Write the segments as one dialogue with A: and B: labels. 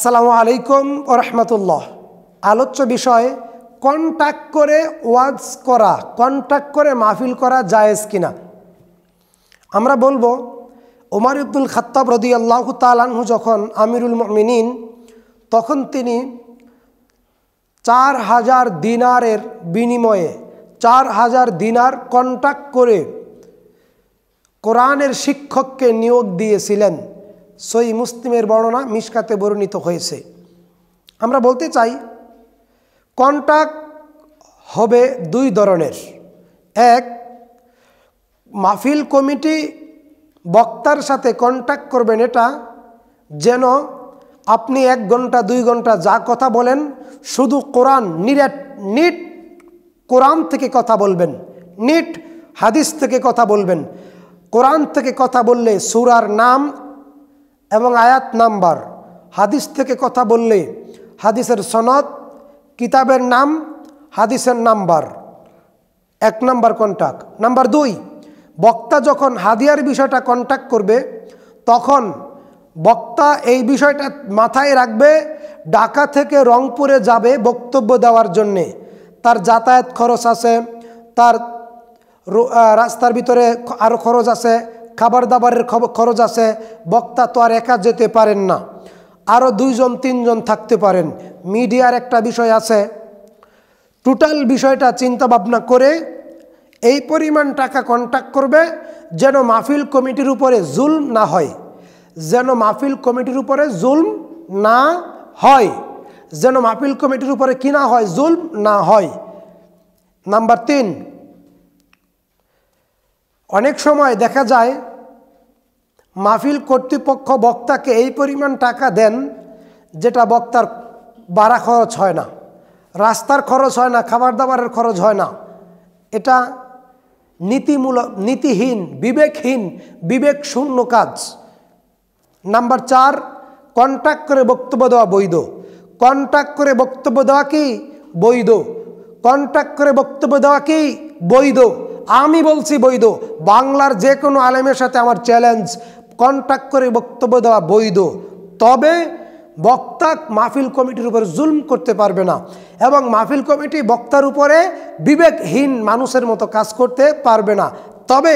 A: আসসালামু আলাইকুম ওয়া রাহমাতুল্লাহ। আলোচ্য বিষয় কন্টাক্ট করে ওয়াজ করা, কন্টাক্ট করে মাহফিল করা জায়েজ কিনা। আমরা বলবো ওমর ইবনুল খাত্তাব রাদিয়াল্লাহু তাআলা আনহু যখন আমিরুল মুমিনিন, তখন তিনি 4000 দিনারের বিনিময়ে 4000 দিনার কন্টাক্ট করে কোরআনের শিক্ষককে নিয়োগ দিয়েছিলেন। সহিহ মুসলিমের বর্ণনা, মিশকাতে বর্ণিত হয়েছে। আমরা বলতে চাই কন্টাক্ট হবে দুই ধরনের। এক, মাহফিল কমিটি বক্তার সাথে কন্টাক্ট করবেন, এটা যেন আপনি 1 ঘন্টা 2 ঘন্টা যা কথা বলেন শুধু কোরআন, নিট কোরআন থেকে কথা বলবেন, নিট হাদিস থেকে কথা বলবেন। কোরআন থেকে কথা বললে সূরার নাম এবং আয়াত নাম্বার, হাদিস থেকে কথা বললে হাদিসের সনদ, কিতাবের নাম, হাদিসের নাম্বার, 1 নাম্বার কন্টাক্ট। নাম্বার 2, বক্তা যখন হাদিয়ার বিষয়টা কন্টাক্ট করবে তখন বক্তা এই বিষয়টা মাথায় রাখবে, ঢাকা থেকে রংপুরে যাবে বক্তব্য দেওয়ার জন্যে, তার যাতায়াত খরচ আছে, তার রাস্তার ভিতরে আরও খরচ আছে, খাবার দাবারের খরচ আছে। বক্তা তো আর একা যেতে পারেন না, আরও 2 জন 3 জন থাকতে পারেন, মিডিয়ার একটা বিষয় আছে। টোটাল বিষয়টা চিন্তা ভাবনা করে এই পরিমাণ টাকা কন্টাক্ট করবে যেন মাহফিল কমিটির উপরে জুলম না হয়, যেন মাহফিল কমিটির উপরে জুলম না হয়, যেন মাহফিল কমিটির উপরে কি না হয়, জুলম না হয়। নাম্বার 3, অনেক সময় দেখা যায় মাহফিল কর্তৃপক্ষ বক্তাকে এই পরিমাণ টাকা দেন যেটা বক্তার ভাড়া খরচ হয় না, রাস্তার খরচ হয় না, খাবার দাবারের খরচ হয় না। এটা নীতিহীন, বিবেকহীন, বিবেক শূন্য কাজ। নাম্বার 4, কন্টাক্ট করে বক্তব্য দেওয়া বৈধ। কন্টাক্ট করে বক্তব্য দেওয়া কি বৈধ? কন্টাক্ট করে বক্তব্য দেওয়া কি বৈধ? আমি বলছি বৈধ। বাংলার যে কোনো আলেমের সাথে আমার চ্যালেঞ্জ, কন্টাক্ট করে বক্তব্য দেওয়া বৈধ। তবে বক্তা মাহফিল কমিটির উপরে জুলম করতে পারবে না, এবং মাহফিল কমিটি বক্তার উপরে বিবেকহীন মানুষের মতো কাজ করতে পারবে না। তবে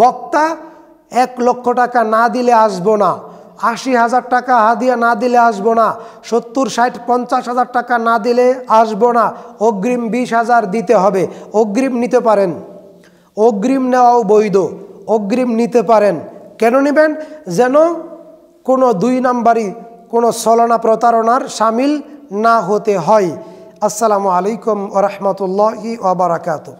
A: বক্তা 1 লক্ষ টাকা না দিলে আসবো না, 80,000 টাকা হাদিয়া না দিলে আসবো না, 70, 60, 50,000 টাকা না দিলে আসবো না, অগ্রিম 20,000 দিতে হবে। অগ্রিম নিতে পারেন, অগ্রিম নেওয়াও বৈধ, অগ্রিম নিতে পারেন। কেন নেবেন? যেন কোনো 2 নাম্বারই, কোনো ছলনা প্রতারণার শামিল না হতে হয়। আসসালামু আলাইকুম ওয়া রাহমাতুল্লাহি ওয়া বারাকাতুহু।